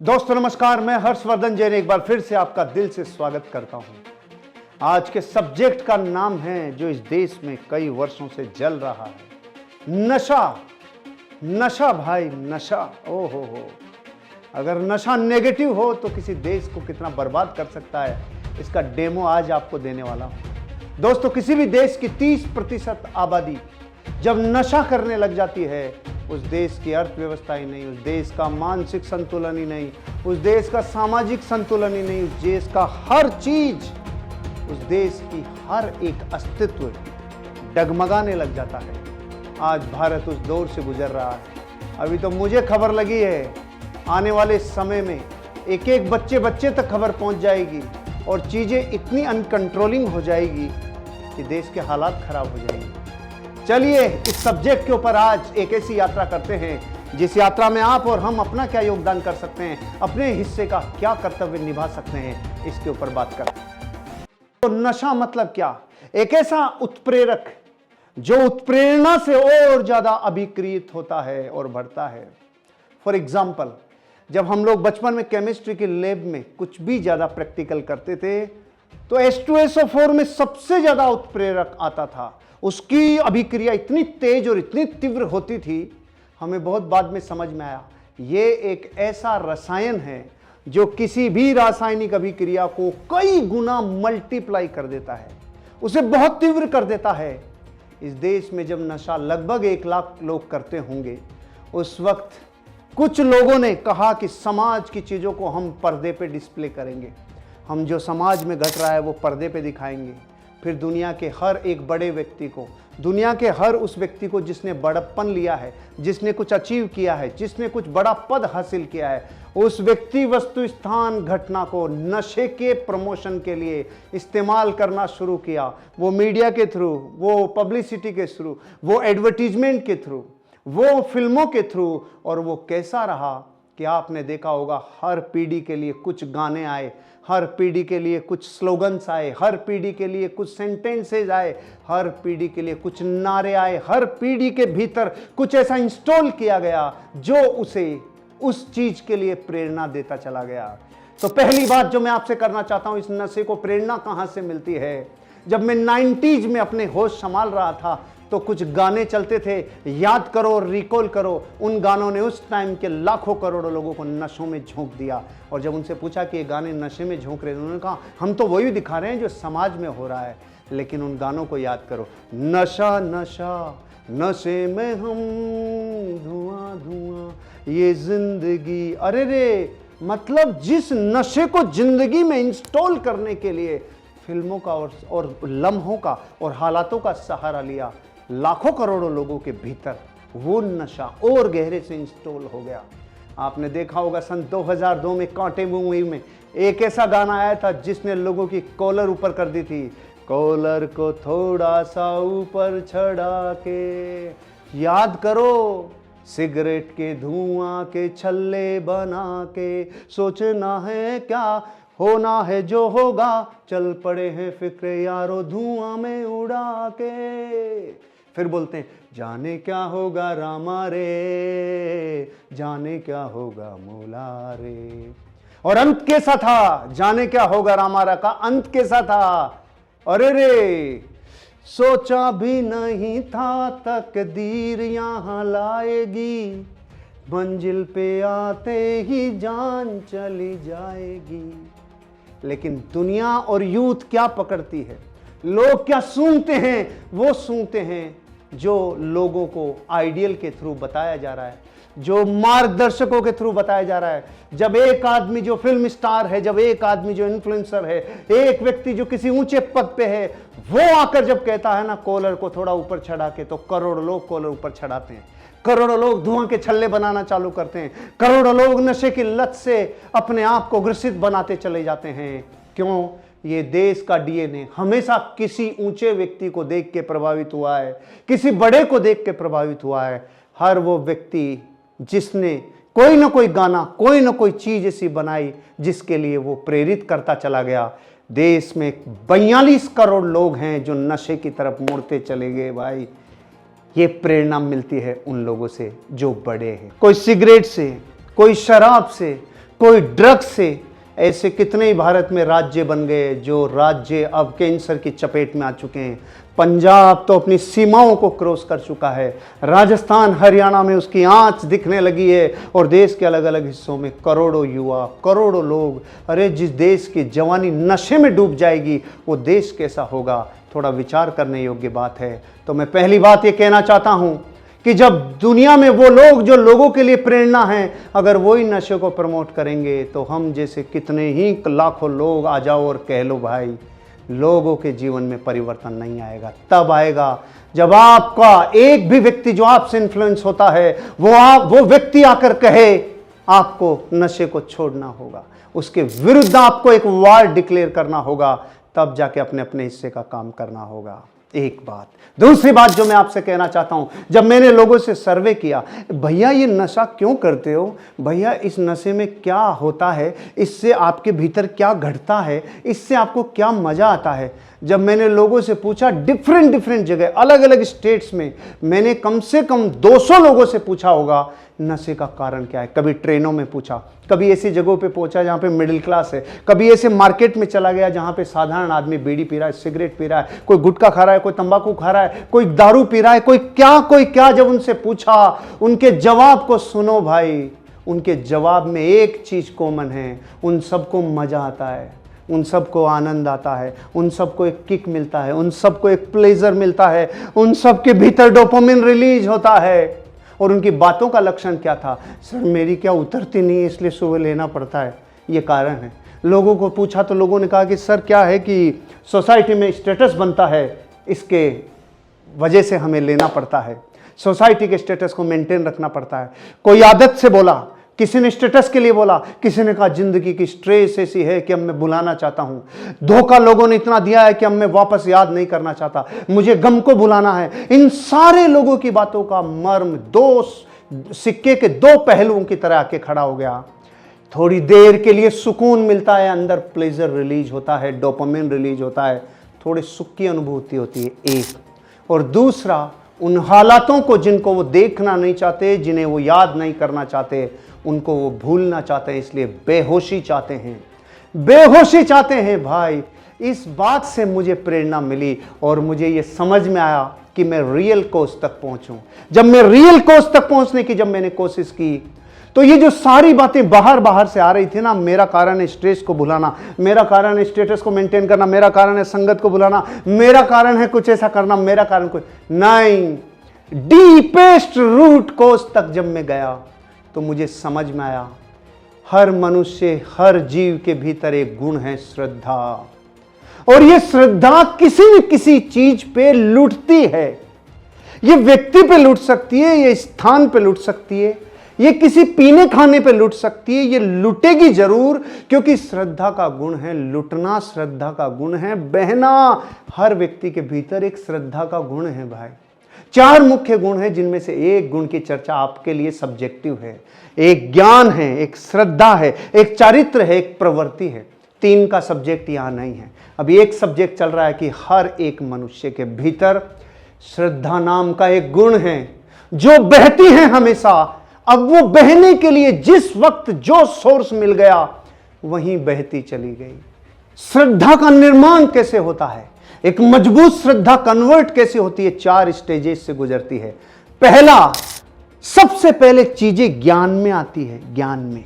दोस्तों नमस्कार, मैं हर्षवर्धन जैन एक बार फिर से आपका दिल से स्वागत करता हूं। आज के सब्जेक्ट का नाम है जो इस देश में कई वर्षों से जल रहा है, नशा। नशा भाई, नशा। ओहो हो। अगर नशा नेगेटिव हो तो किसी देश को कितना बर्बाद कर सकता है, इसका डेमो आज आपको देने वाला हूं। दोस्तों, किसी भी देश की 30% आबादी जब नशा करने लग जाती है, उस देश की अर्थव्यवस्था ही नहीं, उस देश का मानसिक संतुलन ही नहीं, उस देश का सामाजिक संतुलन ही नहीं, उस देश का हर चीज, उस देश की हर एक अस्तित्व डगमगाने लग जाता है। आज भारत उस दौर से गुजर रहा है। अभी तो मुझे खबर लगी है, आने वाले समय में एक एक बच्चे तक खबर पहुंच जाएगी और चीजें इतनी अनकंट्रोलिंग हो जाएगी कि देश के हालात खराब हो जाएंगे। चलिए इस सब्जेक्ट के ऊपर आज एक ऐसी यात्रा करते हैं जिस यात्रा में आप और हम अपना क्या योगदान कर सकते हैं, अपने हिस्से का क्या कर्तव्य निभा सकते हैं, इसके ऊपर बात करते हैं। तो नशा मतलब क्या? एक ऐसा उत्प्रेरक जो उत्प्रेरणा से और ज्यादा अभिक्रियित होता है और बढ़ता है। फॉर एग्जाम्पल, जब हम लोग बचपन में केमिस्ट्री की लैब में कुछ भी ज्यादा प्रैक्टिकल करते थे तो H2SO4 में सबसे ज्यादा उत्प्रेरक आता था। उसकी अभिक्रिया इतनी तेज और इतनी तीव्र होती थी, हमें बहुत बाद में समझ में आया ये एक ऐसा रसायन है जो किसी भी रासायनिक अभिक्रिया को कई गुना मल्टीप्लाई कर देता है, उसे बहुत तीव्र कर देता है। इस देश में जब नशा लगभग 1 लाख लोग करते होंगे, उस वक्त कुछ लोगों ने कहा कि समाज की चीजों को हम पर्दे पे डिस्प्ले करेंगे, हम जो समाज में घट रहा है वो पर्दे पे दिखाएंगे। फिर दुनिया के हर एक बड़े व्यक्ति को, दुनिया के हर उस व्यक्ति को जिसने बड़प्पन लिया है, जिसने कुछ अचीव किया है, जिसने कुछ बड़ा पद हासिल किया है, उस व्यक्ति, वस्तु, स्थान, घटना को नशे के प्रमोशन के लिए इस्तेमाल करना शुरू किया। वो मीडिया के थ्रू, वो पब्लिसिटी के थ्रू, वो एडवर्टीजमेंट के थ्रू, वो फिल्मों के थ्रू। और वो कैसा रहा कि आपने देखा होगा, हर पीढ़ी के लिए कुछ गाने आए, हर पीढ़ी के लिए कुछ स्लोगन्स आए, हर पीढ़ी के लिए कुछ सेंटेंसेज आए, हर पीढ़ी के लिए कुछ नारे आए, हर पीढ़ी के भीतर कुछ ऐसा इंस्टॉल किया गया जो उसे उस चीज के लिए प्रेरणा देता चला गया। तो पहली बात जो मैं आपसे करना चाहता हूं, इस नशे को प्रेरणा कहां से मिलती है? जब मैं 90s में अपने होश संभाल रहा था तो कुछ गाने चलते थे, याद करो और रिकॉल करो। उन गानों ने उस टाइम के लाखों करोड़ों लोगों को नशों में झोंक दिया। और जब उनसे पूछा कि ये गाने नशे में झोंक रहे हैं, उन्होंने कहा हम तो वही दिखा रहे हैं जो समाज में हो रहा है। लेकिन उन गानों को याद करो, नशा नशा नशे में हम, धुआं धुआं ये जिंदगी। अरे रे, मतलब जिस नशे को जिंदगी में इंस्टॉल करने के लिए फिल्मों का और लम्हों का और हालातों का सहारा लिया, लाखों करोड़ों लोगों के भीतर वो नशा और गहरे से इंस्टॉल हो गया। आपने देखा होगा सन 2002 में कांटे मूवी में एक ऐसा गाना आया था जिसने लोगों की कॉलर ऊपर कर दी थी, कॉलर को थोड़ा सा ऊपर चढ़ा के। याद करो, सिगरेट के धुआं के छल्ले बना के, सोचना है क्या होना है जो होगा, चल पड़े हैं फिक्र यारो धुआं में उड़ा के। फिर बोलते हैं जाने क्या होगा रामा रे, जाने क्या होगा मौला रे। और अंत कैसा था? जाने क्या होगा रामा रा का अंत कैसा था? अरे रे, सोचा भी नहीं था तकदीर यहां लाएगी, मंजिल पे आते ही जान चली जाएगी। लेकिन दुनिया और यूथ क्या पकड़ती है, लोग क्या सूंघते हैं? वो सूंघते हैं जो लोगों को आइडियल के थ्रू बताया जा रहा है, जो मार्गदर्शकों के थ्रू बताया जा रहा है। जब एक आदमी जो फिल्म स्टार है, जब एक आदमी जो इन्फ्लुएंसर है, एक व्यक्ति जो किसी ऊंचे पद पे है, वो आकर जब कहता है ना कॉलर को थोड़ा ऊपर चढ़ा के, तो करोड़ों लोग कॉलर ऊपर चढ़ाते हैं, करोड़ों लोग धुआं के छल्ले बनाना चालू करते हैं, करोड़ों लोग नशे की लत से अपने आप को ग्रसित बनाते चले जाते हैं। क्यों? ये देश का डीएनए हमेशा किसी ऊंचे व्यक्ति को देख के प्रभावित हुआ है, किसी बड़े को देख के प्रभावित हुआ है। हर वो व्यक्ति जिसने कोई ना कोई गाना, कोई ना कोई चीज ऐसी बनाई जिसके लिए वो प्रेरित करता चला गया। देश में 42 करोड़ लोग हैं जो नशे की तरफ मुड़ते चले गए भाई। ये प्रेरणा मिलती है उन लोगों से जो बड़े हैं, कोई सिगरेट से, कोई शराब से, कोई ड्रग्स से। ऐसे कितने ही भारत में राज्य बन गए जो राज्य अब कैंसर की चपेट में आ चुके हैं। पंजाब तो अपनी सीमाओं को क्रॉस कर चुका है, राजस्थान हरियाणा में उसकी आंच दिखने लगी है, और देश के अलग अलग हिस्सों में करोड़ों युवा, करोड़ों लोग। अरे जिस देश की जवानी नशे में डूब जाएगी वो देश कैसा होगा, थोड़ा विचार करने योग्य बात है। तो मैं पहली बात ये कहना चाहता हूं कि जब दुनिया में वो लोग जो लोगों के लिए प्रेरणा हैं, अगर वही नशे को प्रमोट करेंगे तो हम जैसे कितने ही लाखों लोग आ जाओ और कह लो भाई, लोगों के जीवन में परिवर्तन नहीं आएगा। तब आएगा जब आपका एक भी व्यक्ति जो आपसे इन्फ्लुएंस होता है वो व्यक्ति आकर कहे आपको नशे को छोड़ना होगा, उसके विरुद्ध आपको एक वार डिक्लेयर करना होगा, तब जाके अपने अपने हिस्से का काम करना होगा। एक बात। दूसरी बात जो मैं आपसे कहना चाहता हूं, जब मैंने लोगों से सर्वे किया, भैया ये नशा क्यों करते हो, भैया इस नशे में क्या होता है, इससे आपके भीतर क्या घटता है, इससे आपको क्या मजा आता है, जब मैंने लोगों से पूछा, डिफरेंट जगह अलग अलग स्टेट्स में मैंने कम से कम 200 लोगों से पूछा होगा नशे का कारण क्या है। कभी ट्रेनों में पूछा, कभी ऐसी जगहों पे पहुंचा जहां पे मिडिल क्लास है, कभी ऐसे मार्केट में चला गया जहां पे साधारण आदमी बीड़ी पी रहा है, सिगरेट पी रहा है, कोई गुटखा खा रहा है, कोई तंबाकू खा रहा है, कोई दारू पी रहा है, कोई क्या। जब उनसे पूछा, उनके जवाब को सुनो भाई, उनके जवाब में एक चीज कॉमन है, उन सबको मजा आता है, उन सबको आनंद आता है, उन सबको एक किक मिलता है, उन सबको एक प्लेजर मिलता है, उन सबके भीतर डोपामिन रिलीज होता है। और उनकी बातों का लक्षण क्या था, सर मेरी क्या उतरती नहीं है इसलिए सुबह लेना पड़ता है, ये कारण है। लोगों को पूछा तो लोगों ने कहा कि सर क्या है कि सोसाइटी में स्टेटस बनता है, इसके वजह से हमें लेना पड़ता है, सोसाइटी के स्टेटस को मेंटेन रखना पड़ता है। कोई आदत से बोला, किसी ने स्टेटस के लिए बोला, किसी ने कहा जिंदगी की स्ट्रेस ऐसी है कि अब मैं भुलाना चाहता हूं, धोखा लोगों ने इतना दिया है कि अब मैं वापस याद नहीं करना चाहता, मुझे गम को भुलाना है। इन सारे लोगों की बातों का मर्म दो सिक्के के दो पहलुओं की तरह आके खड़ा हो गया। थोड़ी देर के लिए सुकून मिलता है, अंदर प्लेजर रिलीज होता है, डोपामिन रिलीज होता है, थोड़ी सुख की अनुभूति होती है एक, और दूसरा उन हालातों को जिनको वो देखना नहीं चाहते, जिन्हें वो याद नहीं करना चाहते, उनको वो भूलना चाहते हैं, इसलिए बेहोशी चाहते हैं, बेहोशी चाहते हैं। भाई इस बात से मुझे प्रेरणा मिली और मुझे ये समझ में आया कि मैं रियल कोज तक पहुंचूं। जब मैं रियल कोज तक पहुंचने की जब मैंने कोशिश की, तो ये जो सारी बातें बाहर से आ रही थी ना, मेरा कारण है स्ट्रेस को भुलाना, मेरा कारण है स्टेटस को मेंटेन करना, मेरा कारण है संगत को भुलाना, मेरा कारण है कुछ ऐसा करना, मेरा कारण कुछ नहीं, डीपेस्ट रूट कोज तक जब मैं गया तो मुझे समझ में आया, हर मनुष्य, हर जीव के भीतर एक गुण है, श्रद्धा। और ये श्रद्धा किसी न किसी चीज पे लुटती है। ये व्यक्ति पे लुट सकती है, ये स्थान पे लुट सकती है, ये किसी पीने खाने पे लुट सकती है, ये लुटेगी जरूर, क्योंकि श्रद्धा का गुण है लुटना, श्रद्धा का गुण है बहना। हर व्यक्ति के भीतर एक श्रद्धा का गुण है भाई। 4 मुख्य गुण हैं, जिनमें से एक गुण की चर्चा आपके लिए सब्जेक्टिव है। एक ज्ञान है, एक श्रद्धा है, एक चारित्र है, एक प्रवृत्ति है। 3 का सब्जेक्ट यहां नहीं है। अभी एक सब्जेक्ट चल रहा है कि हर एक मनुष्य के भीतर श्रद्धा नाम का एक गुण है जो बहती है हमेशा। अब वो बहने के लिए जिस वक्त जो सोर्स मिल गया वहीं बहती चली गई। श्रद्धा का निर्माण कैसे होता है, एक मजबूत श्रद्धा कन्वर्ट कैसे होती है, 4 स्टेजेस से गुजरती है। पहला, सबसे पहले चीजें ज्ञान में आती है, ज्ञान में।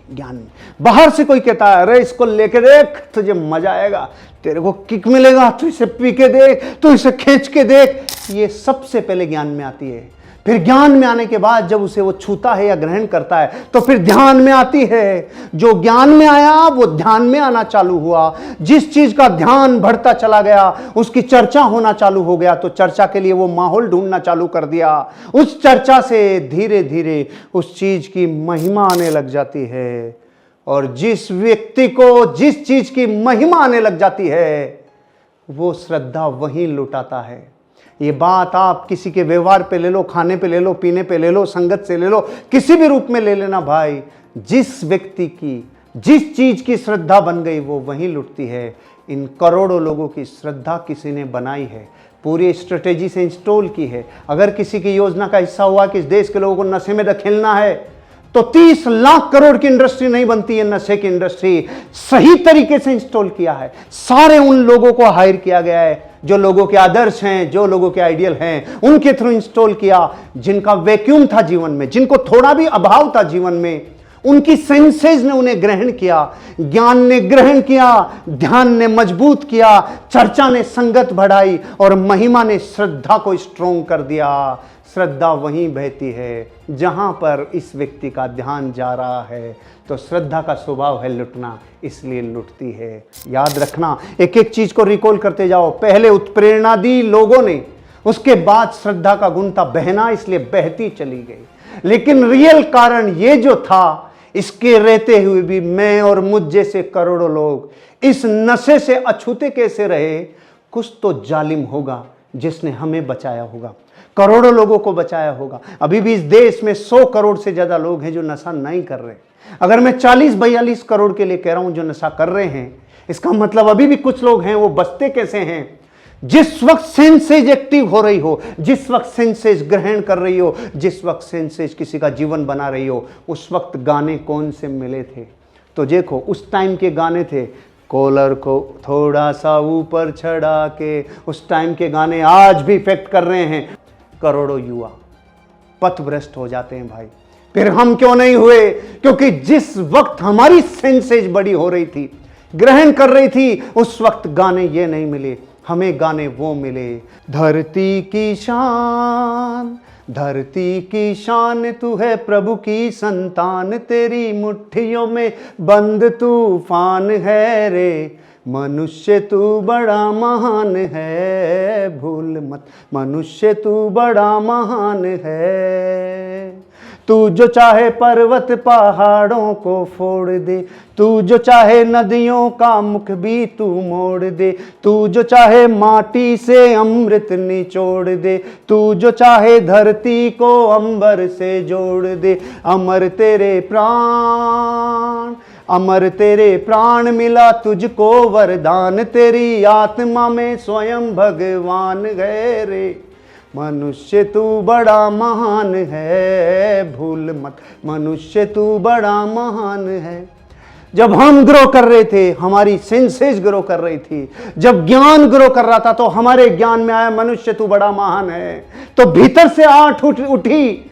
बाहर से कोई कहता है अरे इसको लेके देख तुझे मजा आएगा, तेरे को किक मिलेगा, तू इसे पी के देख, तू इसे खींच के देख, ये सबसे पहले ज्ञान में आती है। फिर ज्ञान में आने के बाद जब उसे वो छूता है या ग्रहण करता है तो फिर ध्यान में आती है। जो ज्ञान में आया वो ध्यान में आना चालू हुआ। जिस चीज का ध्यान बढ़ता चला गया उसकी चर्चा होना चालू हो गया, तो चर्चा के लिए वो माहौल ढूंढना चालू कर दिया। उस चर्चा से धीरे धीरे उस चीज की महिमा आने लग जाती है, और जिस व्यक्ति को जिस चीज की महिमा आने लग जाती है वो श्रद्धा वहीं लुटाता है। ये बात आप किसी के व्यवहार पे ले लो, खाने पे ले लो, पीने पे ले लो, संगत से ले लो, किसी भी रूप में ले लेना भाई। जिस व्यक्ति की जिस चीज की श्रद्धा बन गई वो वहीं लुटती है। इन करोड़ों लोगों की श्रद्धा किसी ने बनाई है, पूरी स्ट्रेटेजी से इंस्टॉल की है। अगर किसी की योजना का हिस्सा हुआ कि इस देश के लोगों को नशे में धकेलना है तो 30 लाख करोड़ की इंडस्ट्री नहीं बनती है। नशे की इंडस्ट्री सही तरीके से इंस्टॉल किया है, सारे उन लोगों को हायर किया गया है जो लोगों के आदर्श हैं, जो लोगों के आइडियल हैं, उनके थ्रू इंस्टॉल किया। जिनका वैक्यूम था जीवन में, जिनको थोड़ा भी अभाव था जीवन में, उनकी सेंसेस ने उन्हें ग्रहण किया, ज्ञान ने ग्रहण किया, ध्यान ने मजबूत किया, चर्चा ने संगत बढ़ाई और महिमा ने श्रद्धा को स्ट्रोंग कर दिया। श्रद्धा वहीं बहती है जहां पर इस व्यक्ति का ध्यान जा रहा है। तो श्रद्धा का स्वभाव है लुटना, इसलिए लुटती है। याद रखना, एक एक चीज को रिकॉल करते जाओ। पहले उत्प्रेरणा दी लोगों ने, उसके बाद श्रद्धा का गुण था बहना, इसलिए बहती चली गई। लेकिन रियल कारण ये जो था, इसके रहते हुए भी मैं और मुझ जैसे करोड़ों लोग इस नशे से अछूते कैसे रहे। कुछ तो जालिम होगा जिसने हमें बचाया होगा, करोड़ों लोगों को बचाया होगा। अभी भी इस देश में 100 करोड़ से ज्यादा लोग हैं जो नशा नहीं कर रहे। अगर मैं 40-42 करोड़ के लिए कह रहा हूं जो नशा कर रहे हैं, इसका मतलब अभी भी कुछ लोग हैं। वो बचते कैसे हैं? जिस वक्त सेंसेज एक्टिव हो रही हो, जिस वक्त सेंसेज ग्रहण कर रही हो, जिस वक्त सेंसेज किसी का जीवन बना रही हो, उस वक्त गाने कौन से मिले थे? तो देखो, उस टाइम के गाने थे कॉलर को थोड़ा सा ऊपर चढ़ा के। उस टाइम के गाने आज भी इफेक्ट कर रहे हैं। करोड़ों युवा पथभ्रष्ट हो जाते हैं भाई। फिर हम क्यों नहीं हुए? क्योंकि जिस वक्त हमारी सेंसेज बड़ी हो रही थी, ग्रहण कर रही थी, उस वक्त गाने ये नहीं मिले, हमें गाने वो मिले। धरती की शान, धरती की शान तू है, प्रभु की संतान, तेरी मुट्ठियों में बंद तूफान है रे। मनुष्य तू बड़ा महान है, भूल मत, मनुष्य तू बड़ा महान है। तू जो चाहे पर्वत पहाड़ों को फोड़ दे, तू जो चाहे नदियों का मुख भी तू मोड़ दे, तू जो चाहे माटी से अमृत निचोड़ दे, तू जो चाहे धरती को अंबर से जोड़ दे। अमर तेरे प्राण, अमर तेरे प्राण, मिला तुझको वरदान, तेरी आत्मा में स्वयं भगवान गए रे। मनुष्य तू बड़ा महान है, भूल मत, मनुष्य तू बड़ा महान है। जब हम ग्रो कर रहे थे, हमारी सेंसेस ग्रो कर रही थी, जब ज्ञान ग्रो कर रहा था, तो हमारे ज्ञान में आया मनुष्य तू बड़ा महान है। तो भीतर से आठ उठी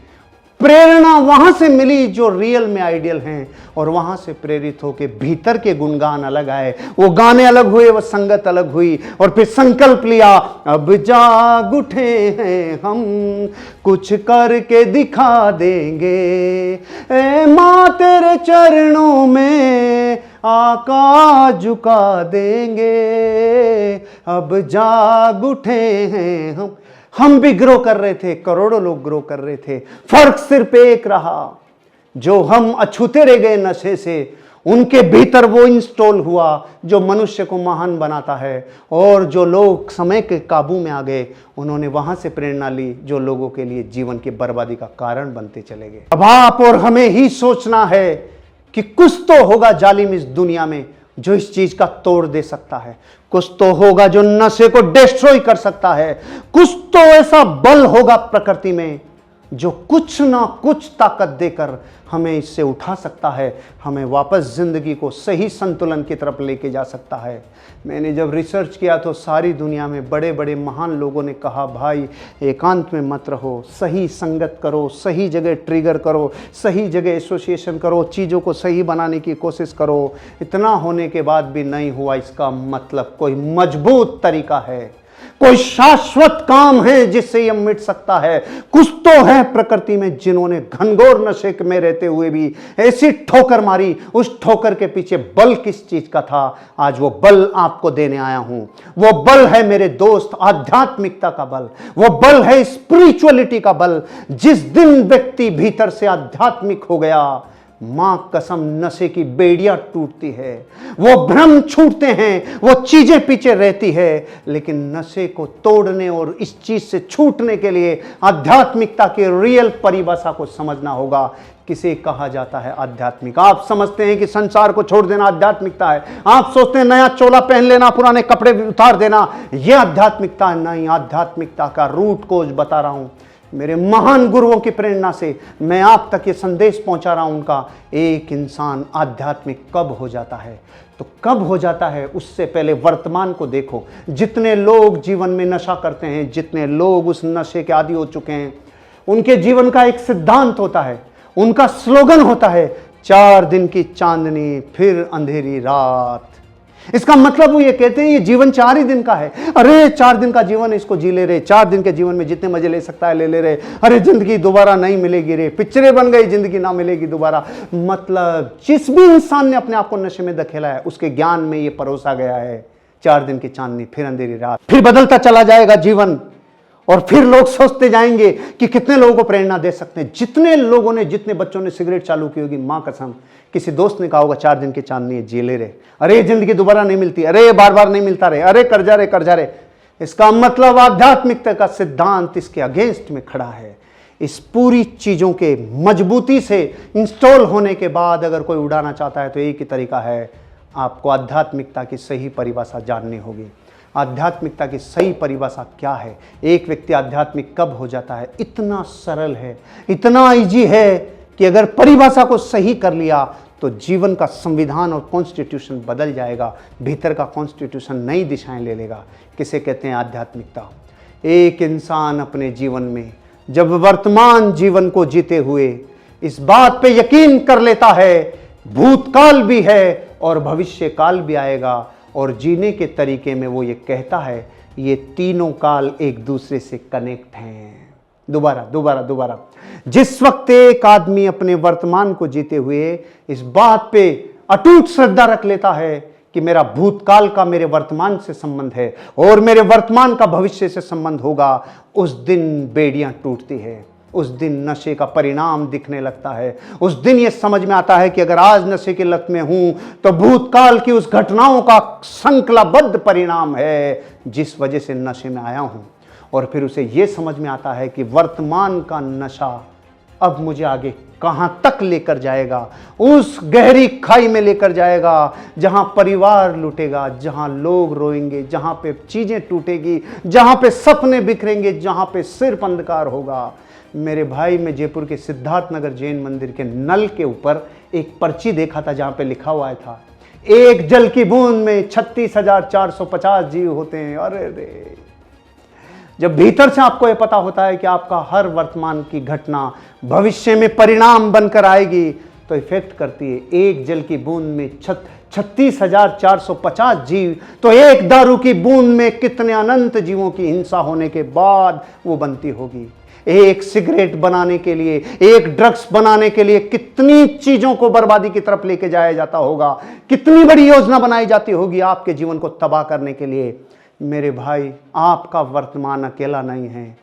प्रेरणा, वहां से मिली जो रियल में आइडियल हैं, और वहां से प्रेरित होके भीतर के गुणगान अलग आए, वो गाने अलग हुए, वो संगत अलग हुई। और फिर संकल्प लिया, अब जाग उठे हैं हम, कुछ करके दिखा देंगे। ए माँ तेरे चरणों में आका झुका देंगे, अब जाग उठे हैं हम। हम भी ग्रो कर रहे थे, करोड़ों लोग ग्रो कर रहे थे। फर्क सिर्फ एक रहा, जो हम अछूते रह गए नशे से, उनके भीतर वो इंस्टॉल हुआ जो मनुष्य को महान बनाता है। और जो लोग समय के काबू में आ गए, उन्होंने वहां से प्रेरणा ली जो लोगों के लिए जीवन की बर्बादी का कारण बनते चले गए। अब आप और हमें ही सोचना है कि कुछ तो होगा जालिम इस दुनिया में जो इस चीज का तोड़ दे सकता है, कुछ तो होगा जो नशे को डिस्ट्रॉय कर सकता है, कुछ तो ऐसा बल होगा प्रकृति में जो कुछ ना कुछ ताकत देकर हमें इससे उठा सकता है, हमें वापस जिंदगी को सही संतुलन की तरफ लेके जा सकता है। मैंने जब रिसर्च किया तो सारी दुनिया में बड़े बड़े महान लोगों ने कहा, भाई एकांत में मत रहो, सही संगत करो, सही जगह ट्रिगर करो, सही जगह एसोसिएशन करो, चीज़ों को सही बनाने की कोशिश करो। इतना होने के बाद भी नहीं हुआ, इसका मतलब कोई मजबूत तरीका है, कोई शाश्वत काम है जिससे यह मिट सकता है। कुछ तो है प्रकृति में जिन्होंने घनघोर नशे में रहते हुए भी ऐसी ठोकर मारी। उस ठोकर के पीछे बल किस चीज का था, आज वो बल आपको देने आया हूं। वो बल है मेरे दोस्त आध्यात्मिकता का बल, वो बल है स्पिरिचुअलिटी का बल। जिस दिन व्यक्ति भीतर से आध्यात्मिक हो गया, मां कसम नशे की बेड़ियां टूटती है, वो भ्रम छूटते हैं, वो चीजें पीछे रहती है। लेकिन नशे को तोड़ने और इस चीज से छूटने के लिए आध्यात्मिकता के रियल परिभाषा को समझना होगा। किसे कहा जाता है आध्यात्मिक? आप समझते हैं कि संसार को छोड़ देना आध्यात्मिकता है, आप सोचते हैं नया चोला पहन लेना, पुराने कपड़े उतार देना, यह आध्यात्मिकता नहीं। आध्यात्मिकता का रूट कोज बता रहा हूं। मेरे महान गुरुओं की प्रेरणा से मैं आप तक ये संदेश पहुंचा रहा हूं उनका, एक इंसान आध्यात्मिक कब हो जाता है, तो कब हो जाता है उससे पहले वर्तमान को देखो। जितने लोग जीवन में नशा करते हैं, जितने लोग उस नशे के आदी हो चुके हैं, उनके जीवन का एक सिद्धांत होता है, उनका स्लोगन होता है, 4 दिन की चांदनी फिर अंधेरी रात। इसका मतलब वो ये कहते हैं ये जीवन 4 ही दिन का है। अरे 4 दिन का जीवन इसको जी ले रहे, 4 दिन के जीवन में जितने मजे ले सकता है ले ले रहे। अरे जिंदगी दोबारा नहीं मिलेगी रे, पिक्चरें बन गई, जिंदगी ना मिलेगी दोबारा। मतलब जिस भी इंसान ने अपने आप को नशे में धकेला है उसके ज्ञान में ये परोसा गया है, 4 दिन की चांदनी फिर अंधेरी रात, फिर बदलता चला जाएगा जीवन। और फिर लोग सोचते जाएंगे कि कितने लोगों को प्रेरणा दे सकते हैं। जितने लोगों ने, जितने बच्चों ने सिगरेट चालू की होगी, मां कसम, किसी दोस्त ने कहा होगा 4 दिन की चांदनी है, जी ले रे, अरे जिंदगी दोबारा नहीं मिलती, अरे बार बार नहीं मिलता रे, अरे कर जा रे। इसका मतलब आध्यात्मिकता का सिद्धांत इसके अगेंस्ट में खड़ा है। इस पूरी चीजों के मजबूती से इंस्टॉल होने के बाद अगर कोई उड़ाना चाहता है तो एक ही तरीका है, आपको आध्यात्मिकता की सही परिभाषा जाननी होगी। आध्यात्मिकता की सही परिभाषा क्या है, एक व्यक्ति आध्यात्मिक कब हो जाता है, इतना सरल है, इतना इजी है कि अगर परिभाषा को सही कर लिया तो जीवन का संविधान और कॉन्स्टिट्यूशन बदल जाएगा, भीतर का कॉन्स्टिट्यूशन नई दिशाएं ले लेगा। किसे कहते हैं आध्यात्मिकता? एक इंसान अपने जीवन में जब वर्तमान जीवन को जीते हुए इस बात पे यकीन कर लेता है भूतकाल भी है और भविष्य काल भी आएगा, और जीने के तरीके में वो ये कहता है ये तीनों काल एक दूसरे से कनेक्ट हैं। दोबारा जिस वक्त एक आदमी अपने वर्तमान को जीते हुए इस बात पे अटूट श्रद्धा रख लेता है कि मेरा भूतकाल का मेरे वर्तमान से संबंध है और मेरे वर्तमान का भविष्य से संबंध होगा, उस दिन बेड़ियां टूटती है, उस दिन नशे का परिणाम दिखने लगता है। उस दिन यह समझ में आता है कि अगर आज नशे की लत में हूं तो भूतकाल की उस घटनाओं का श्रृंखलाबद्ध परिणाम है जिस वजह से नशे में आया हूं। और फिर उसे यह समझ में आता है कि वर्तमान का नशा अब मुझे आगे कहां तक लेकर जाएगा, उस गहरी खाई में लेकर जाएगा जहां परिवार लूटेगा, जहां लोग रोएंगे, जहां पे चीजें टूटेगी, जहां पे सपने बिखरेंगे, जहां पे सिर्फ अंधकार होगा। मेरे भाई, मैं जयपुर के सिद्धार्थ नगर जैन मंदिर के नल के ऊपर एक पर्ची देखा था जहां पे लिखा हुआ था, एक जल की बूंद में 36,450 जीव होते हैं। अरे रे, जब भीतर से आपको यह पता होता है कि आपका हर वर्तमान की घटना भविष्य में परिणाम बनकर आएगी तो इफेक्ट करती है। एक जल की बूंद में 36,450 जीव, तो एक दारू की बूंद में कितने अनंत जीवों की हिंसा होने के बाद वो बनती होगी। एक सिगरेट बनाने के लिए, एक ड्रग्स बनाने के लिए कितनी चीजों को बर्बादी की तरफ लेके जाया जाता होगा, कितनी बड़ी योजना बनाई जाती होगी आपके जीवन को तबाह करने के लिए। मेरे भाई, आपका वर्तमान अकेला नहीं है,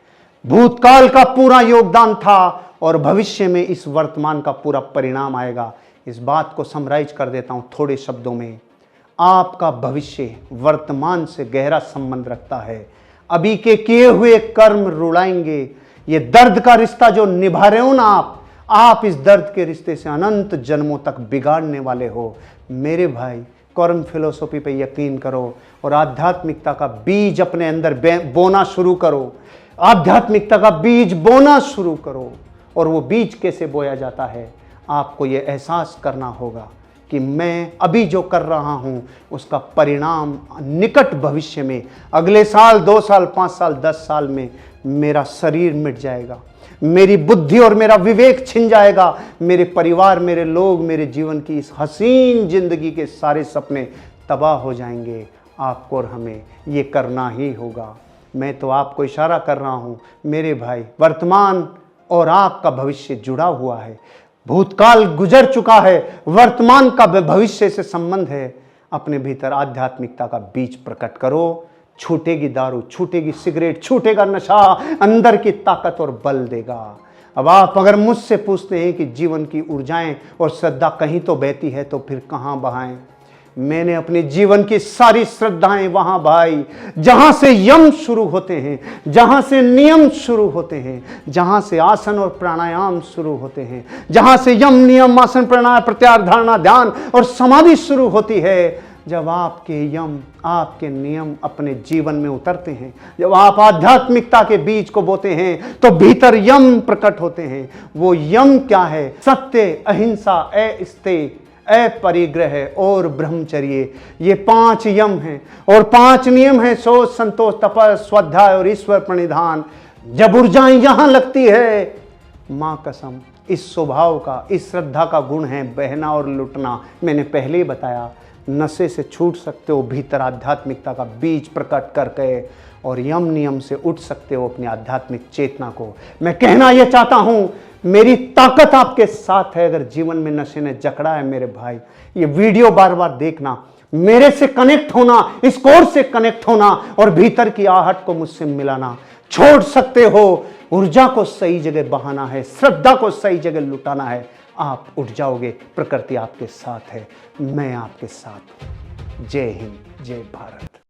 भूतकाल का पूरा योगदान था और भविष्य में इस वर्तमान का पूरा परिणाम आएगा। इस बात को समराइज कर देता हूं थोड़े शब्दों में। आपका भविष्य वर्तमान से गहरा संबंध रखता है। अभी के किए हुए कर्म रुलाएंगे। ये दर्द का रिश्ता जो निभा रहे हो ना आप इस दर्द के रिश्ते से अनंत जन्मों तक बिगाड़ने वाले हो। मेरे भाई, कर्म फिलोसॉफी पे यकीन करो और आध्यात्मिकता का बीज अपने अंदर बोना शुरू करो। आध्यात्मिकता का बीज बोना शुरू करो। और वो बीज कैसे बोया जाता है, आपको ये एहसास करना होगा कि मैं अभी जो कर रहा हूं उसका परिणाम निकट भविष्य में, अगले साल, 2 साल, 5 साल, 10 साल में मेरा शरीर मिट जाएगा, मेरी बुद्धि और मेरा विवेक छिन जाएगा, मेरे परिवार, मेरे लोग, मेरे जीवन की इस हसीन जिंदगी के सारे सपने तबाह हो जाएंगे। आपको और हमें ये करना ही होगा। मैं तो आपको इशारा कर रहा हूँ मेरे भाई, वर्तमान और आपका भविष्य जुड़ा हुआ है। भूतकाल गुजर चुका है, वर्तमान का भविष्य से संबंध है। अपने भीतर आध्यात्मिकता का बीज प्रकट करो। छूटेगी दारू, छूटेगी सिगरेट, छूटेगा नशा, अंदर की ताकत और बल देगा। अब आप अगर मुझसे पूछते हैं कि जीवन की ऊर्जाएं और श्रद्धा कहीं तो बहती है तो फिर कहां बहाएं, मैंने अपने जीवन की सारी श्रद्धाएं वहां बहाई जहां से यम शुरू होते हैं, जहां से नियम शुरू होते हैं, जहां से आसन और प्राणायाम शुरू होते हैं, जहां से यम, नियम, आसन, प्राणायाम, प्रत्याहार, धारणा, ध्यान और समाधि शुरू होती है। जब आपके यम, आपके नियम अपने जीवन में उतरते हैं, जब आप आध्यात्मिकता के बीज को बोते हैं तो भीतर यम प्रकट होते हैं। वो यम क्या है? सत्य, अहिंसा, अस्तेय, अपरिग्रह और ब्रह्मचर्य। ये 5 यम हैं और 5 नियम हैं: शोच, संतोष, तपस, स्वाध्याय और ईश्वर प्रणिधान। जब ऊर्जाएं यहां लगती है, मां कसम, इस स्वभाव का, इस श्रद्धा का गुण है बहना और लुटना। मैंने पहले ही बताया, नशे से छूट सकते हो भीतर आध्यात्मिकता का बीज प्रकट करके, और यम नियम से उठ सकते हो अपनी आध्यात्मिक चेतना को। मैं कहना यह चाहता हूं, मेरी ताकत आपके साथ है। अगर जीवन में नशे ने जकड़ा है मेरे भाई, ये वीडियो बार बार देखना, मेरे से कनेक्ट होना, इस कोर्स से कनेक्ट होना और भीतर की आहट को मुझसे मिलाना। छोड़ सकते हो। ऊर्जा को सही जगह बहाना है, श्रद्धा को सही जगह लुटाना है। आप उठ जाओगे, प्रकृति आपके साथ है, मैं आपके साथ हूं। जय हिंद, जय भारत।